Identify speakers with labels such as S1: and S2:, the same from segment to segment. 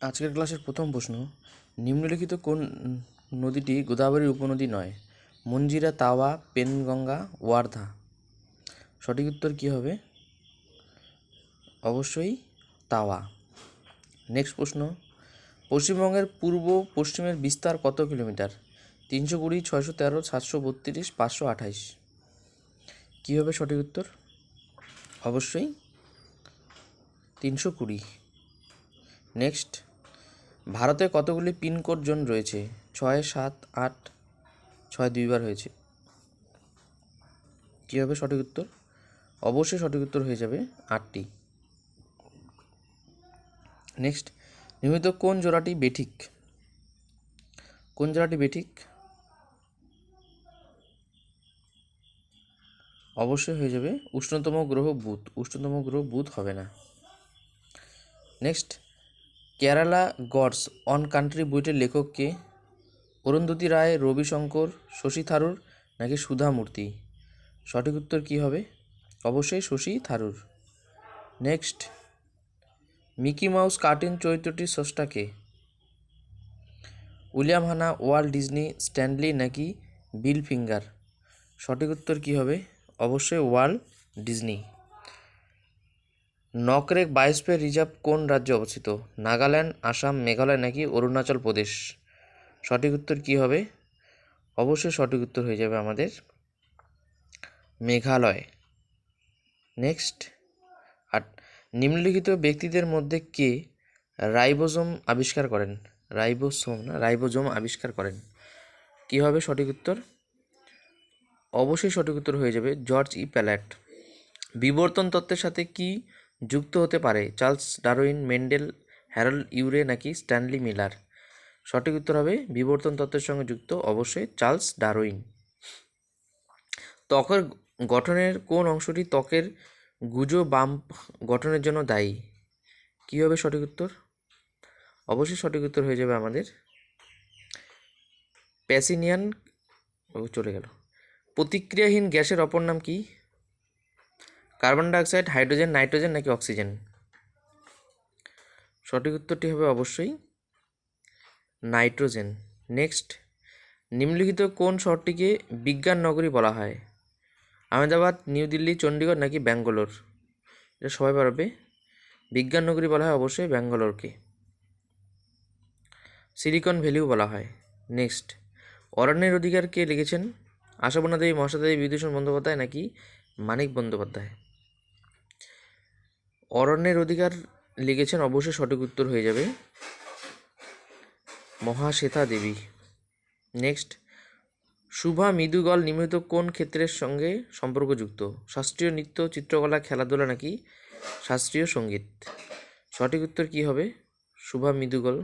S1: আজকের ক্লাসের প্রথম প্রশ্ন, নিম্নলিখিত কোন নদীটি গোদাবরীর উপনদী নয়? মঞ্জিরা, তাওয়া, পেনগঙ্গা, ওয়ার্ধা। সঠিক উত্তর কী হবে? অবশ্যই তাওয়া। নেক্সট প্রশ্ন, পশ্চিমবঙ্গের পূর্ব পশ্চিমের বিস্তার কত কিলোমিটার? 320, 613, 732, 528। কী হবে সঠিক উত্তর? অবশ্যই 320। নেক্সট, ভারতে কতগুলি পিনকোড জোন রয়েছে? 6, 7, 8, 6 দুইবার হয়েছে। কী হবে সঠিক উত্তর? অবশ্যই সঠিক উত্তর হয়ে যাবে 8টি। নেক্সট, নিম্নলিখিত কোন জোড়াটি বেঠিক? কোন জোড়াটি বেঠিক? অবশ্যই হয়ে যাবে উষ্ণতম গ্রহ বুধ। উষ্ণতম গ্রহ বুধ হবে না। Next, Kerala God's own country বইটির লেখক কে? অরুন্ধতী রায়, রবি শঙ্কর, শশী থারুর নাকি সুধা মূর্তি? সঠিক উত্তর কী হবে? অবশ্যই Shashi Tharoor. Next, Mickey Mouse cartoon চরিত্রটির স্রষ্টা কে? William Hanna, Walt Disney, Stanley নাকি বিল ফিঙ্গার? সঠিক উত্তর কী হবে? অবশ্যই Walt Disney. Nokrek biosphere reserve কোন রাজ্যে অবস্থিত? নাগাল্যান্ড, আসাম, মেঘালয় নাকি অরুণাচল প্রদেশ? সঠিক উত্তর কী হবে? অবশ্যই সঠিক উত্তর হয়ে যাবে আমাদের মেঘালয়। নেক্সট, নিম্নলিখিত ব্যক্তিদের মধ্যে কে রাইবোজোম আবিষ্কার করেন? রাইবোজোম আবিষ্কার করেন। কী হবে সঠিক উত্তর? অবশ্যই সঠিক উত্তর হয়ে যাবে জর্জ ই প্যালেট। বিবর্তন তত্ত্বের সাথে কি যুক্ত হতে পারে? চার্লস ডারউইন, মেন্ডেল, হ্যারল্ড ইউরে নাকি স্ট্যানলি মিলার? সঠিক উত্তর হবে বিবর্তন তত্ত্বের সঙ্গে যুক্ত অবশ্যই চার্লস ডারউইন। ত্বকের গঠনের কোন অংশটি ত্বকের গুজো বাম্প গঠনের জন্য দায়ী? কী হবে সঠিক উত্তর? অবশ্যই সঠিক উত্তর হয়ে যাবে আমাদের প্যাসিনিয়ান। চলে গেল। প্রতিক্রিয়াহীন গ্যাসের অপর নাম কি? কার্বন ডাইঅক্সাইড, হাইড্রোজেন, নাইট্রোজেন নাকি অক্সিজেন? সঠিক উত্তরটি হবে অবশ্যই নাইট্রোজেন। নেক্সট, নিম্নলিখিত কোন শহরটিকে বিজ্ঞান নগরী বলা হয়? আহমেদাবাদ, নিউ দিল্লি, চণ্ডীগড় নাকি ব্যাঙ্গালোর? এটা সবাই পারবে। বিজ্ঞান নগরী বলা হয় অবশ্যই ব্যাঙ্গালোরকে। সিলিকন ভ্যালিও বলা হয়। নেক্সট, অরণ্যের অধিকার কে লিখেছেন? আশাপূর্ণা দেবী, মহাশ্বেতা দেবী, বিভূতিভূষণ বন্দ্যোপাধ্যায় নাকি মানিক বন্দ্যোপাধ্যায়? অরণ্যের অধিকার লিখেছেন অবশ্যই সঠিক উত্তর হয়ে যাবে মহাশ্বেতা দেবী। নেক্সট, শুভা মৃদুগল নিম্নলিখিত কোন ক্ষেত্রের সঙ্গে সম্পর্কযুক্ত? শাস্ত্রীয় নৃত্য, চিত্রকলা, খেলাধুলা নাকি শাস্ত্রীয় সঙ্গীত? সঠিক উত্তর কী হবে? শুভা মৃদুগল।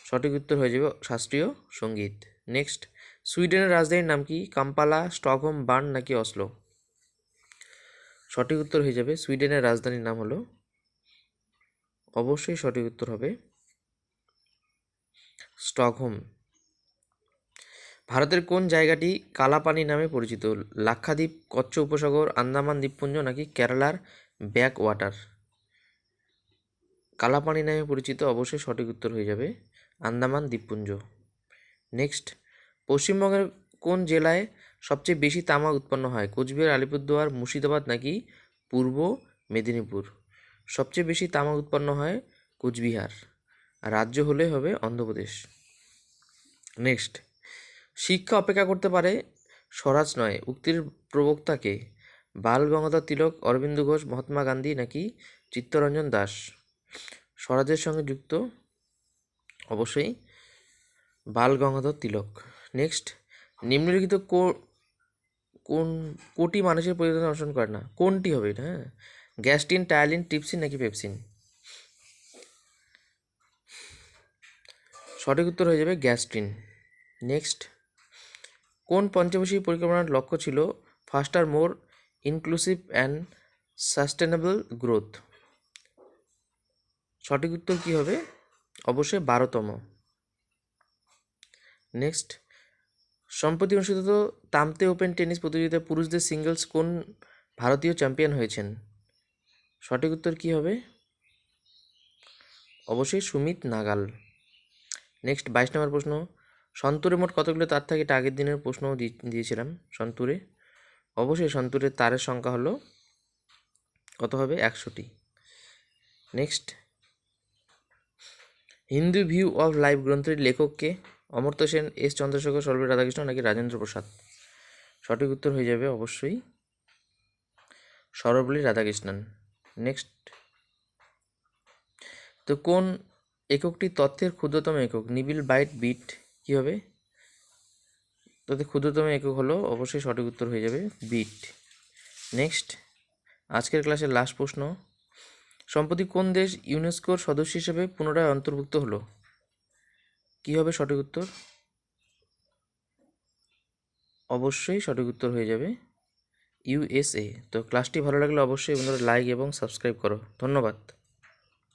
S1: সঠিক উত্তর হয়ে যাবে শাস্ত্রীয় সঙ্গীত। নেক্সট, সুইডেনের রাজধানীর নাম কি? কাম্পালা, স্টকহোম, বার্ন নাকি অসলো? সঠিক উত্তর হয়ে যাবে সুইডেনের রাজধানীর নাম হলো অবশ্যই সঠিক উত্তর হবে স্টকহোম। ভারতের কোন জায়গাটি কালাপানি নামে পরিচিত? লাক্ষাদ্বীপ, কচ্ছ উপসাগর, আন্দামান দ্বীপপুঞ্জ নাকি কেরালার ব্যাক ওয়াটার? কালাপানি নামে পরিচিত অবশ্যই সঠিক উত্তর হয়ে যাবে আন্দামান দ্বীপপুঞ্জ। নেক্সট, পশ্চিমবঙ্গের কোন জেলায় সবচেয়ে বেশি তামা উৎপন্ন হয়? কোচবিহার, আলিপুরদুয়ার, মুর্শিদাবাদ নাকি পূর্ব মেদিনীপুর? সবচেয়ে বেশি তামা উৎপন্ন হয় কোচবিহার। রাজ্য হলে হবে অন্ধ্রপ্রদেশ। নেক্সট, শিক্ষা অপেক্ষা করতে পারে স্বরাজ নয় উক্তির প্রবক্তা কে? বাল গঙ্গাধর তিলক, অরবিন্দ ঘোষ, মহাত্মা গান্ধী নাকি চিত্তরঞ্জন দাস? স্বরাজের সঙ্গে যুক্ত অবশ্যই বাল গঙ্গাধর তিলক। নেক্সট, নিম্নলিখিত কোন কোটি মানুষের প্রয়োজন অনুসরণ করে না? কোনটি হবে এটা? হ্যাঁ, গ্যাস্ট্রিন, টায়ালিন, ট্রিপসিন নাকি পেপসিন? সঠিক উত্তর হয়ে যাবে গ্যাস্ট্রিন। নেক্সট, কোন পঞ্চবর্ষীয় পরিকল্পনার লক্ষ্য ছিল ফাস্টার, মোর ইনক্লুসিভ অ্যান্ড সাস্টেনেবল গ্রোথ? সঠিক উত্তর কী হবে? অবশ্যই 12তম। নেক্সট, সম্প্রতি অনুষ্ঠিত তামতে ওপেন টেনিস প্রতিযোগিতায় পুরুষদের সিঙ্গলস কোন ভারতীয় চ্যাম্পিয়ন হয়েছেন? সঠিক উত্তর কী হবে? অবশ্যই সুমিত নাগাল। নেক্সট 22 নম্বর প্রশ্ন, সন্তুরে মোট কতগুলো তার থাকে? এটা আগের দিনের প্রশ্নও দিয়েছিলাম। সন্তুরে অবশ্যই সন্তুরের তারের সংখ্যা হলো কত হবে? 100টি। Next, Hindu view of life গ্রন্থের লেখককে? অমর্ত্য সেন, এস চন্দ্রশেখর, সর্বপল্লী রাধাকৃষ্ণ নাকি রাজেন্দ্র প্রসাদ? সঠিক উত্তর হয়ে যাবে অবশ্যই সর্বপল্লী রাধাকৃষ্ণন। নেক্সট, তো কোন এককটি তথ্যের ক্ষুদ্রতম একক? নিবিল, বাইট, বিট, কী হবে? তথ্যের ক্ষুদ্রতম একক হলো অবশ্যই সঠিক উত্তর হয়ে যাবে বিট। নেক্সট, আজকের ক্লাসের লাস্ট প্রশ্ন, সম্প্রতি কোন দেশ ইউনেস্কোর সদস্য হিসেবে পুনরায় অন্তর্ভুক্ত হলো? কী হবে সঠিক উত্তর? অবশ্যই সঠিক উত্তর হয়ে যাবে USA। তো ক্লাসটি ভালো লাগলে অবশ্যই বন্ধুরা লাইক এবং সাবস্ক্রাইব করো। ধন্যবাদ।